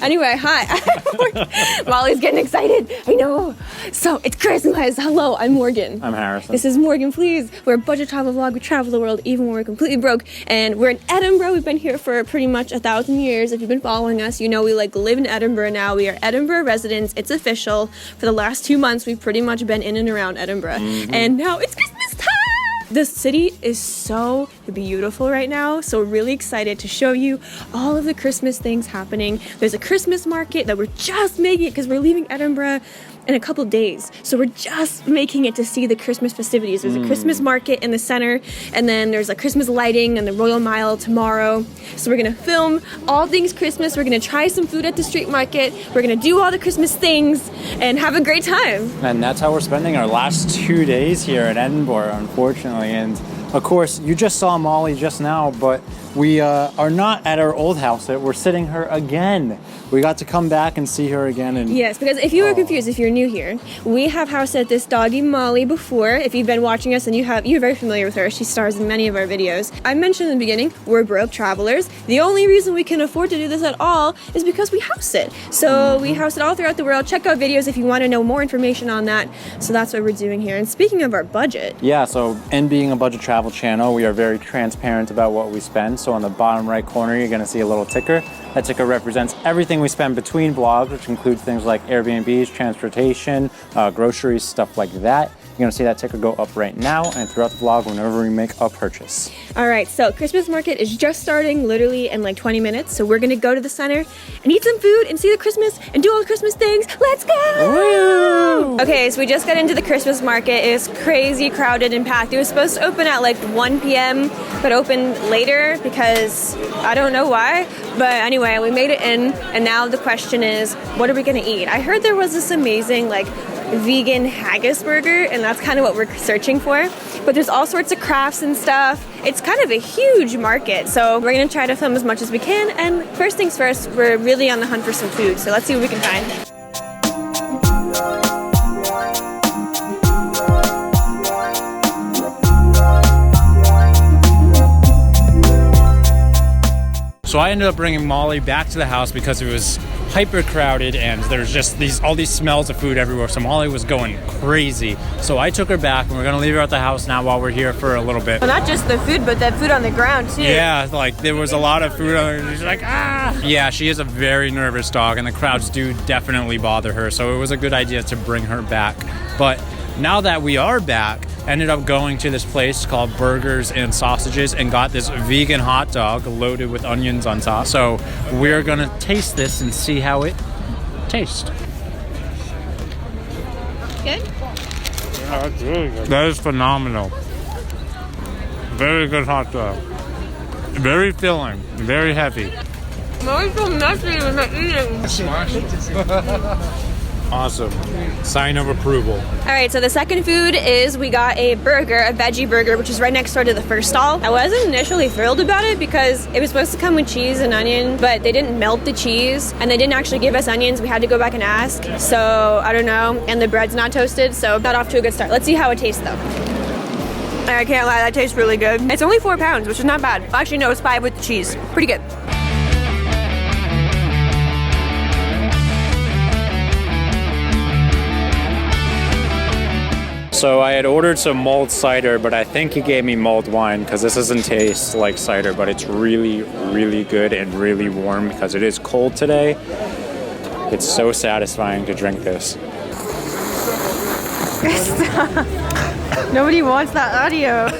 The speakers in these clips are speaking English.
Anyway, hi. Molly's getting excited. I know. So it's Christmas. Hello, I'm Morgan. I'm Harrison. This is Morgan, please. We're a budget travel vlog. We travel the world even when we're completely broke. And we're in Edinburgh. We've been here for pretty much 1,000 years. If you've been following us, you know we live in Edinburgh now. We are Edinburgh residents. It's official. For the last 2 months, we've pretty much been in and around Edinburgh. And now it's Christmas time. The city is so beautiful right now, so really excited to show you all of the Christmas things happening. There's a Christmas market that we're just making it because we're leaving Edinburgh in a couple days, so we're just making it to see the Christmas festivities. There's a Christmas market in the center, and then there's a Christmas lighting and the Royal Mile tomorrow. So we're gonna film all things Christmas. We're gonna try some food at the street market. We're gonna do all the Christmas things and have a great time. And that's how we're spending our last 2 days here in Edinburgh, unfortunately. And of course, you just saw Molly just now, but we are not at our old house. We're sitting her again. We got to come back and see her again. And yes, because if you were confused, if you're new here, we have house sat this doggy Molly before. If you've been watching us and you're very familiar with her, she stars in many of our videos. I mentioned in the beginning, we're broke travelers. The only reason we can afford to do this at all is because we house sit. So we house it all throughout the world. Check out videos if you want to know more information on that. So that's what we're doing here. And speaking of our budget. Yeah, so in being a budget travel channel, we are very transparent about what we spend. So on the bottom right corner, you're gonna see a little ticker. That ticker represents everything we spend between vlogs, which includes things like Airbnbs, transportation, groceries, stuff like that. You're gonna see that ticker go up right now and throughout the vlog whenever we make a purchase. All right, so Christmas market is just starting literally in like 20 minutes. So we're gonna go to the center and eat some food and see the Christmas and do all the Christmas things. Let's go! Woo! Okay, so we just got into the Christmas market. It's crazy crowded and packed. It was supposed to open at like 1 p.m. but opened later because I don't know why. But anyway, we made it in, and now the question is, what are we gonna eat? I heard there was this amazing like vegan haggis burger, and that's kind of what we're searching for. But there's all sorts of crafts and stuff. It's kind of a huge market, so we're gonna try to film as much as we can. And first things first, we're really on the hunt for some food, so let's see what we can find. So I ended up bringing Molly back to the house because it was hyper crowded and there's just all these smells of food everywhere. So Molly was going crazy. So I took her back and we're gonna leave her at the house now while we're here for a little bit. Well, not just the food, but that food on the ground too. Yeah, like there was a lot of food on her. She's like, ah! Yeah, she is a very nervous dog and the crowds do definitely bother her. So it was a good idea to bring her back. But now that we are back, ended up going to this place called Burgers and Sausages and got this vegan hot dog loaded with onions on top. So we're gonna taste this and see how it tastes. Good? Yeah, that's really good. That is phenomenal. Very good hot dog. Very filling, very heavy. Molly's so messy with my eating. Awesome. Sign of approval. All right, so the second food is we got a burger, a veggie burger, which is right next door to the first stall. I wasn't initially thrilled about it because it was supposed to come with cheese and onion, but they didn't melt the cheese and they didn't actually give us onions. We had to go back and ask. So I don't know. And the bread's not toasted, so not off to a good start. Let's see how it tastes though. I can't lie, that tastes really good. It's only 4 pounds, which is not bad. Actually, no, it's 5 with the cheese. Pretty good. So I had ordered some mulled cider, but I think he gave me mulled wine because this doesn't taste like cider, but it's really, really good and really warm because it is cold today. It's so satisfying to drink this. Nobody wants that audio.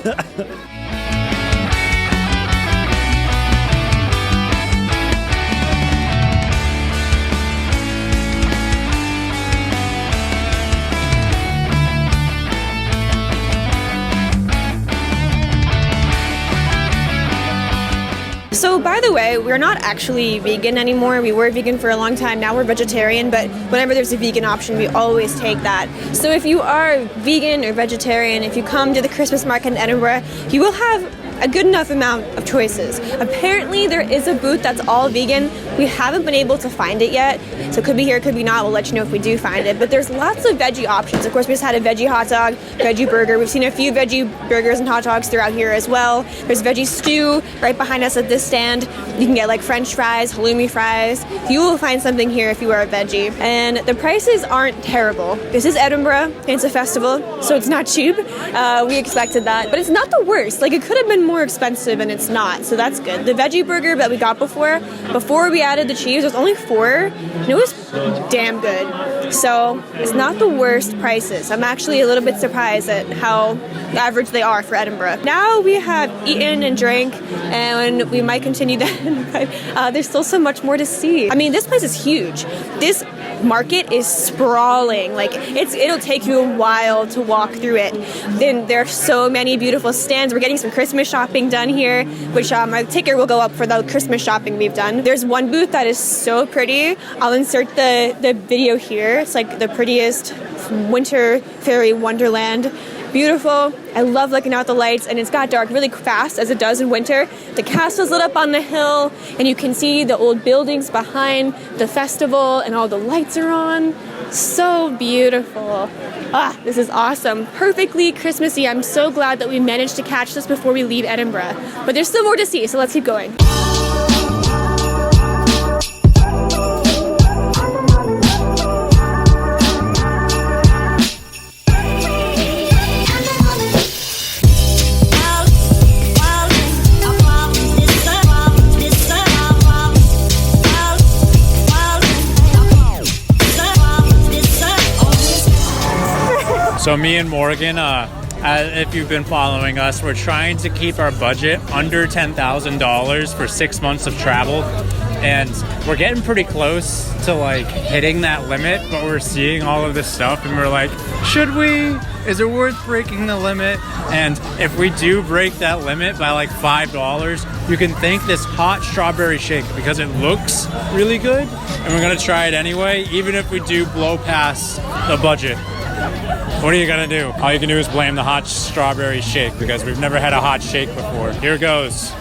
So by the way, we're not actually vegan anymore. We were vegan for a long time. Now we're vegetarian, but whenever there's a vegan option, we always take that. So if you are vegan or vegetarian, if you come to the Christmas market in Edinburgh, you will have a good enough amount of choices. Apparently there is a booth that's all vegan. We haven't been able to find it yet, so it could be here, it could be not. We'll let you know if we do find it. But there's lots of veggie options. Of course, we just had a veggie hot dog, veggie burger. We've seen a few veggie burgers and hot dogs throughout here as well. There's veggie stew right behind us at this stand. You can get like French fries, halloumi fries. You will find something here if you are a veggie. And the prices aren't terrible. This is Edinburgh, and it's a festival, so it's not cheap. We expected that, but it's not the worst. Like, it could have been more expensive, and it's not, so that's good. The veggie burger that we got before we added the cheese, it was only $4, and it was damn good. So it's not the worst prices. I'm actually a little bit surprised at how average they are for Edinburgh. Now we have eaten and drank, and we might continue that, but there's still so much more to see. I mean, this place is huge. This market is sprawling. Like, it'll take you a while to walk through it. Then there are so many beautiful stands. We're getting some Christmas shopping done here, which my ticker will go up for the Christmas shopping we've done. There's one booth that is so pretty. I'll insert the video here. It's like the prettiest winter fairy wonderland. Beautiful. I love looking out the lights, and it's got dark really fast as it does in winter. The castle's lit up on the hill, and you can see the old buildings behind the festival, and all the lights are on. So beautiful. Ah, this is awesome. Perfectly Christmassy. I'm so glad that we managed to catch this before we leave Edinburgh. But there's still more to see, so let's keep going. So me and Morgan, if you've been following us, we're trying to keep our budget under $10,000 for 6 months of travel. And we're getting pretty close to like hitting that limit, but we're seeing all of this stuff and we're like, should we? Is it worth breaking the limit? And if we do break that limit by like $5, you can thank this hot strawberry shake because it looks really good. And we're gonna try it anyway, even if we do blow past the budget. What are you gonna do? All you can do is blame the hot strawberry shake because we've never had a hot shake before. Here goes.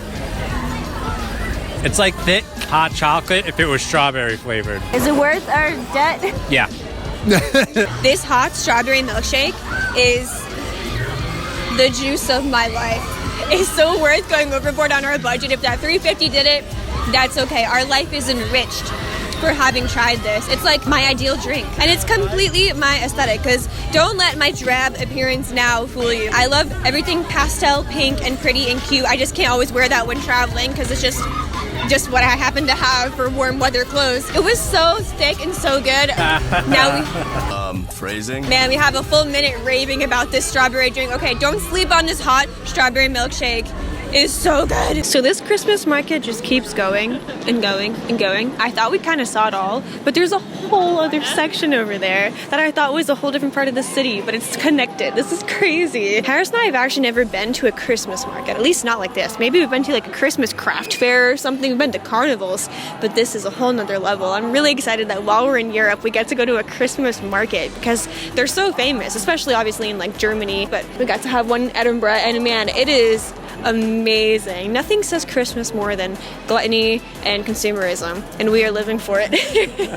It's like thick hot chocolate if it was strawberry flavored. Is it worth our debt? Yeah. This hot strawberry milkshake is the juice of my life. It's so worth going overboard on our budget. If that $3.50 did it, that's okay. Our life is enriched for having tried this. It's like my ideal drink, and it's completely my aesthetic, because don't let my drab appearance now fool you. I love everything pastel, pink, and pretty and cute. I just can't always wear that when traveling because it's just what I happen to have for warm weather clothes. It was so thick and so good. Now phrasing? Man, we have a full minute raving about this strawberry drink. Okay, don't sleep on this hot strawberry milkshake. It is so good. So this Christmas market just keeps going and going and going. I thought we kind of saw it all, but there's a whole other section over there that I thought was a whole different part of the city, but it's connected. This is crazy. Harris and I have actually never been to a Christmas market, at least not like this. Maybe we've been to like a Christmas craft fair or something. We've been to carnivals, but this is a whole nother level. I'm really excited that while we're in Europe, we get to go to a Christmas market because they're so famous, especially obviously in like Germany, but we got to have one in Edinburgh, and man, it is amazing. Nothing says Christmas more than gluttony and consumerism, and we are living for it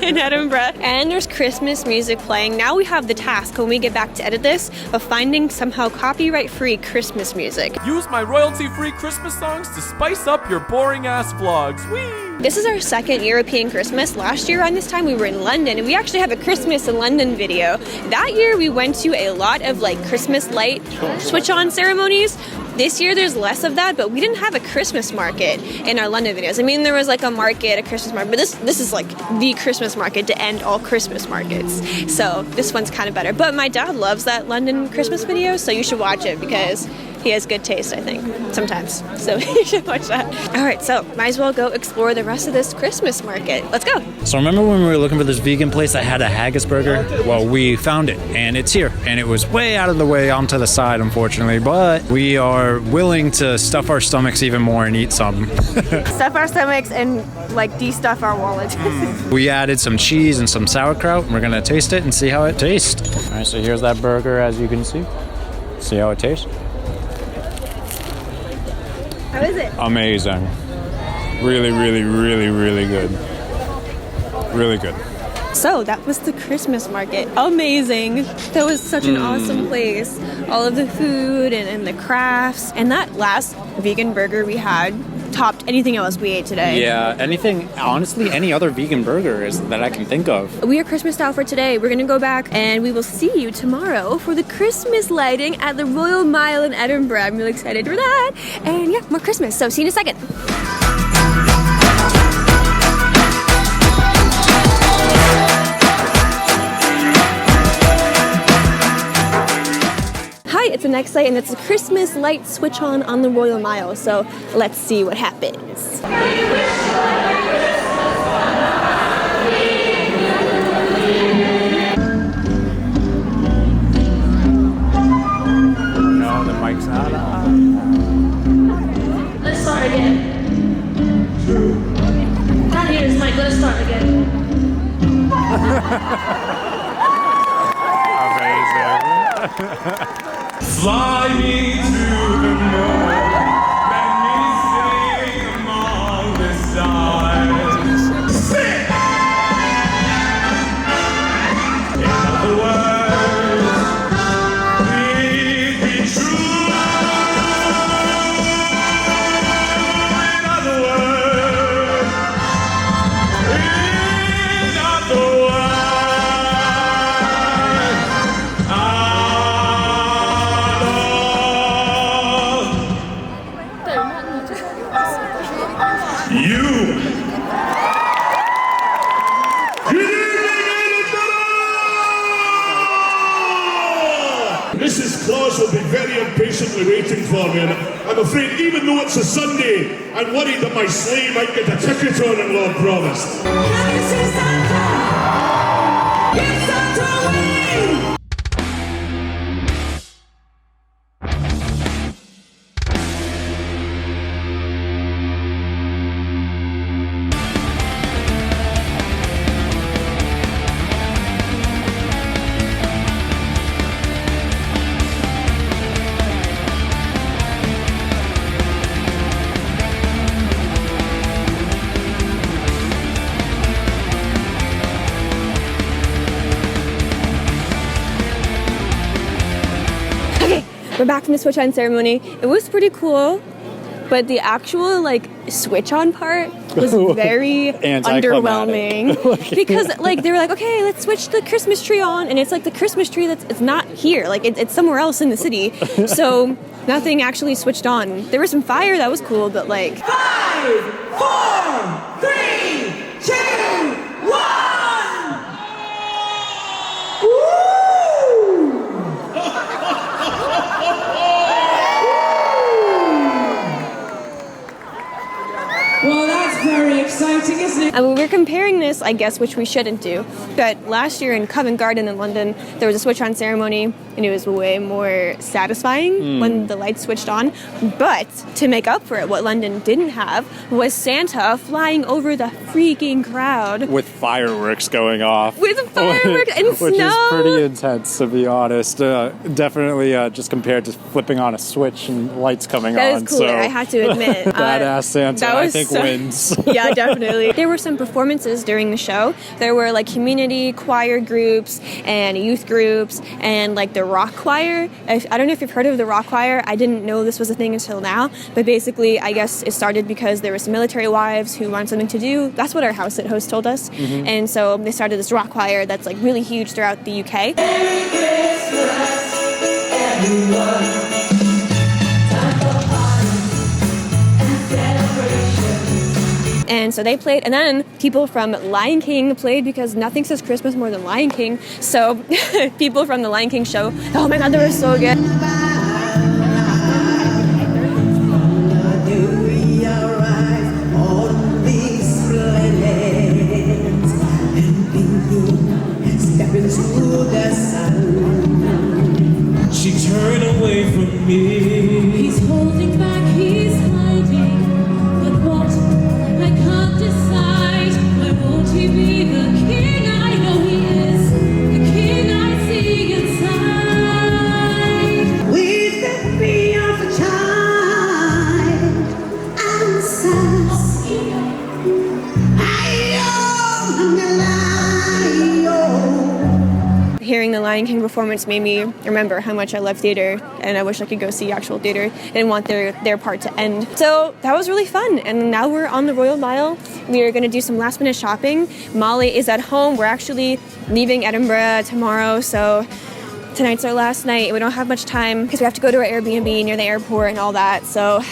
in Edinburgh. And there's Christmas music playing. Now we have the task when we get back to edit this of finding somehow copyright-free Christmas music. Use my royalty-free Christmas songs to spice up your boring-ass vlogs. Whee! This is our second European Christmas. Last year around this time we were in London, and we actually have a Christmas in London video. That year we went to a lot of like Christmas light switch on ceremonies. This year there's less of that, but we didn't have a Christmas market in our London videos. I mean, there was like a market, a Christmas market, but this is like the Christmas market to end all Christmas markets. So this one's kind of better. But my dad loves that London Christmas video, so you should watch it because he has good taste, I think, sometimes. So you should watch that. All right, so might as well go explore the rest of this Christmas market. Let's go. So remember when we were looking for this vegan place that had a haggis burger? Well, we found it, and it's here. And it was way out of the way onto the side, unfortunately. But we are willing to stuff our stomachs even more and eat some. Stuff our stomachs and like de-stuff our wallets. We added some cheese and some sauerkraut, and we're gonna taste it and see how it tastes. All right, so here's that burger, as you can see. See how it tastes? How is it? Amazing. Really, really, really, really good. Really good. So that was the Christmas market. Amazing. That was such an awesome place. All of the food and the crafts. And that last vegan burger we had topped anything else we ate today. Yeah, honestly, any other vegan burger that I can think of. We are Christmas style for today. We're going to go back and we will see you tomorrow for the Christmas lighting at the Royal Mile in Edinburgh. I'm really excited for that. And yeah, more Christmas. So see you in a second. It's the next light, and it's a Christmas light switch on the Royal Mile. So let's see what happens. No, the mic's not on. Let's start again. Can't hear his mic. Let's start again. Amazing. Fly me to the moon, let me sing among the stars. Sing! In other words, please be true. In other words, Mrs. Claus will be very impatiently waiting for me, and I'm afraid even though it's a Sunday, I'm worried that my sleigh might get a ticket on it, Lord promised. Can you see Santa? It's Santa winning! We're back from the switch on ceremony. It was pretty cool, but the actual like switch on part was very underwhelming because like they were like, okay, let's switch the Christmas tree on, and it's like the Christmas tree it's not here, like it's somewhere else in the city, so nothing actually switched on. There was some fire, that was cool, but like 5, 4, 3, 2, 1. Well, that's very exciting, isn't it? I mean, we're comparing this, I guess, which we shouldn't do, but last year in Covent Garden in London, there was a switch-on ceremony, and it was way more satisfying when the lights switched on. But to make up for it, what London didn't have was Santa flying over the freaking crowd. With fireworks going off. With fireworks and snow! Which is pretty intense, to be honest. Definitely just compared to flipping on a switch and lights coming on. That is cooler, so. I have to admit. Badass Santa, that I was think, wins. Yeah, definitely. There were some performances during the show. There were like community choir groups and youth groups and like the rock choir. I don't know if you've heard of the rock choir. I didn't know this was a thing until now. But basically, I guess it started because there were some military wives who wanted something to do. That's what our house host told us. Mm-hmm. And so they started this rock choir that's like really huge throughout the UK. Merry Christmas, everyone. And so they played, and then people from Lion King played because nothing says Christmas more than Lion King. So people from the Lion King show, oh my god, they were so good. hearing the Lion King performance made me remember how much I love theater, and I wish I could go see actual theater. I didn't want their part to end. So that was really fun, and now we're on the Royal Mile. We are going to do some last minute shopping. Molly is at home. We're actually leaving Edinburgh tomorrow, so tonight's our last night. We don't have much time because we have to go to our Airbnb near the airport and all that, so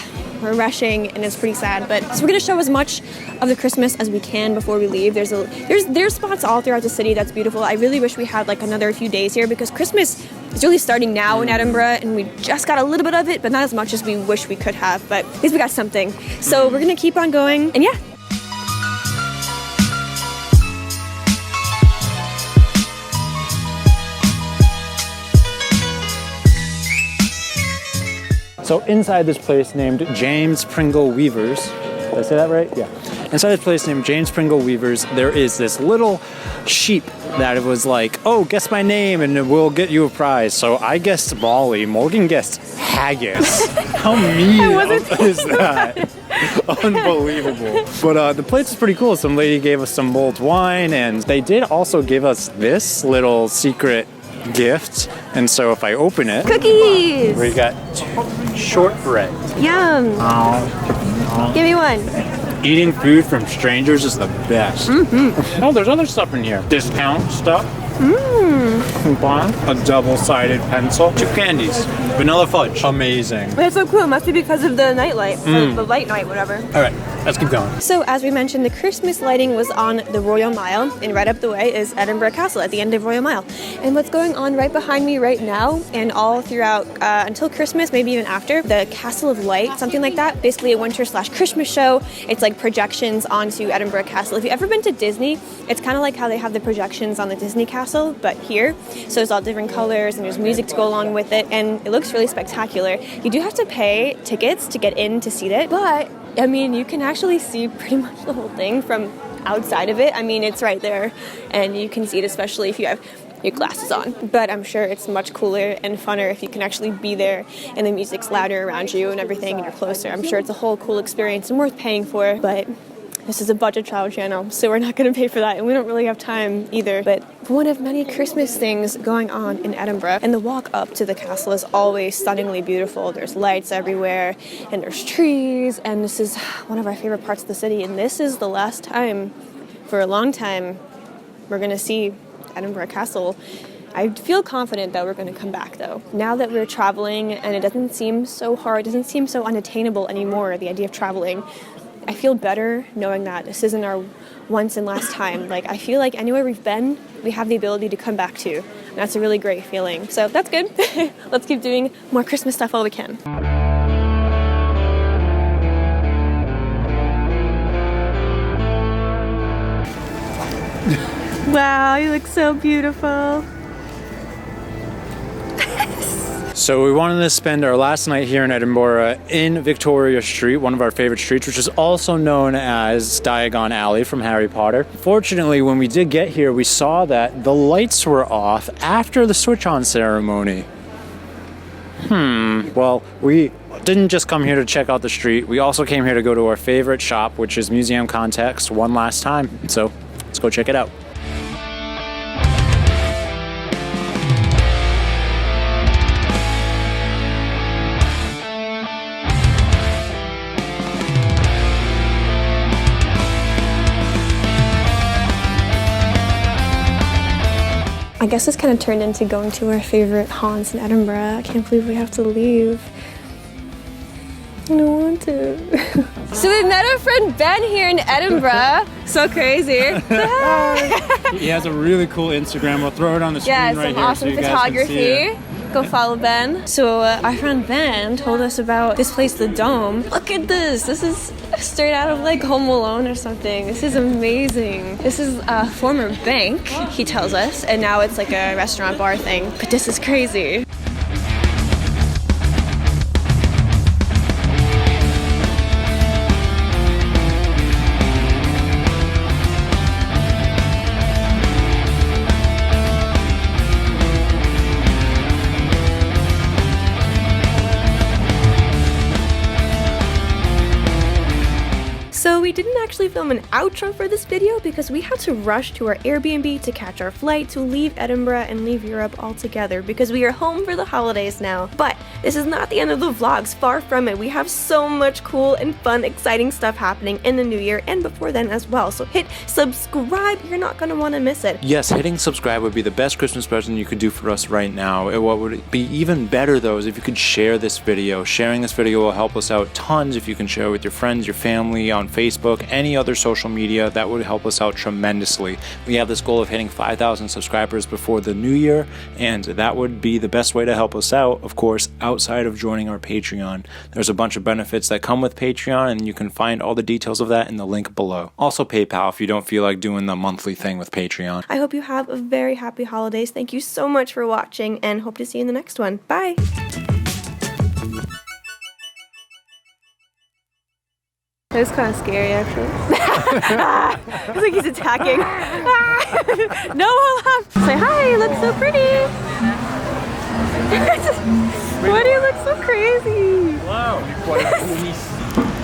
we're rushing, and it's pretty sad. But so we're gonna show as much of the Christmas as we can before we leave. There's spots all throughout the city that's beautiful. I really wish we had like another few days here because Christmas is really starting now in Edinburgh, and we just got a little bit of it, but not as much as we wish we could have. But at least we got something. So we're gonna keep on going, and yeah. So inside this place named James Pringle Weavers, did I say that right? Yeah. Inside this place named James Pringle Weavers, there is this little sheep that it was like, oh, guess my name and we'll get you a prize. So I guessed Molly. Morgan guessed haggis. How mean is that? Unbelievable. But the place is pretty cool. Some lady gave us some mulled wine, and they did also give us this little secret gift. And so if I open it, Cookies! we got shortbread. Yum! Give me one. Eating food from strangers is the best. Mm-hmm. Oh, there's other stuff in here. Discount stuff. Coupon. A double-sided pencil. 2 candies. Vanilla fudge. Amazing. But it's so cool. It must be because of the nightlight. Or the light night, whatever. All right, let's keep going. So as we mentioned, the Christmas lighting was on the Royal Mile, and right up the way is Edinburgh Castle at the end of Royal Mile. And what's going on right behind me right now, and all throughout until Christmas, maybe even after, the Castle of Light, something like that. Basically a winter/Christmas show. It's like projections onto Edinburgh Castle. If you've ever been to Disney, it's kind of like how they have the projections on the Disney Castle, but here. So it's all different colors, and there's music to go along with it, and it looks really spectacular. You do have to pay tickets to get in to see it, but I mean, you can actually see pretty much the whole thing from outside of it. I mean, it's right there, and you can see it, especially if you have your glasses on. But I'm sure it's much cooler and funner if you can actually be there, and the music's louder around you and everything, and you're closer. I'm sure it's a whole cool experience and worth paying for, but this is a budget travel channel, so we're not going to pay for that, and we don't really have time either. But one of many Christmas things going on in Edinburgh, and the walk up to the castle is always stunningly beautiful. There's lights everywhere, and there's trees, and this is one of our favorite parts of the city, and this is the last time, for a long time, we're going to see Edinburgh Castle. I feel confident that we're going to come back, though. Now that we're traveling, and it doesn't seem so hard, it doesn't seem so unattainable anymore, the idea of traveling, I feel better knowing that this isn't our once and last time. Like, I feel like anywhere we've been, we have the ability to come back to. And that's a really great feeling. So that's good. Let's keep doing more Christmas stuff while we can. Wow, you look so beautiful. So we wanted to spend our last night here in Edinburgh in Victoria Street, one of our favorite streets, which is also known as Diagon Alley from Harry Potter. Fortunately, when we did get here, we saw that the lights were off after the switch-on ceremony. Well, we didn't just come here to check out the street. We also came here to go to our favorite shop, which is Museum Context, one last time. So let's go check it out. I guess this kind of turned into going to our favorite haunts in Edinburgh. I can't believe we have to leave. I don't want to. So we met our friend Ben here in Edinburgh. So crazy. He has a really cool Instagram. We'll throw it on the screen right here. Some awesome photography. Go follow Ben. So our friend Ben told us about this place, the Dome. Look at this. This is straight out of like Home Alone or something. This is amazing. This is a former bank, he tells us, and now it's like a restaurant bar thing. But this is crazy. didn't actually film an outro for this video because we had to rush to our Airbnb to catch our flight to leave Edinburgh and leave Europe altogether because we are home for the holidays now. But this is not the end of the vlogs, far from it. We have so much cool and fun, exciting stuff happening in the new year and before then as well. So hit subscribe, you're not gonna want to miss it. Yes, hitting subscribe would be the best Christmas present you could do for us right now. And what would be even better though is if you could share this video. Sharing this video will help us out tons. If you can share it with your friends, your family, on Facebook, any other social media, that would help us out tremendously. We have this goal of hitting 5,000 subscribers before the new year, and that would be the best way to help us out, of course, outside of joining our Patreon. There's a bunch of benefits that come with Patreon, and you can find all the details of that in the link below. Also PayPal if you don't feel like doing the monthly thing with Patreon. I hope you have a very happy holidays. Thank you so much for watching and hope to see you in the next one. Bye! That was kind of scary, actually. It's like he's attacking. No, hold on. Say hi, you look so pretty. Why do you look so crazy? Wow, you're quite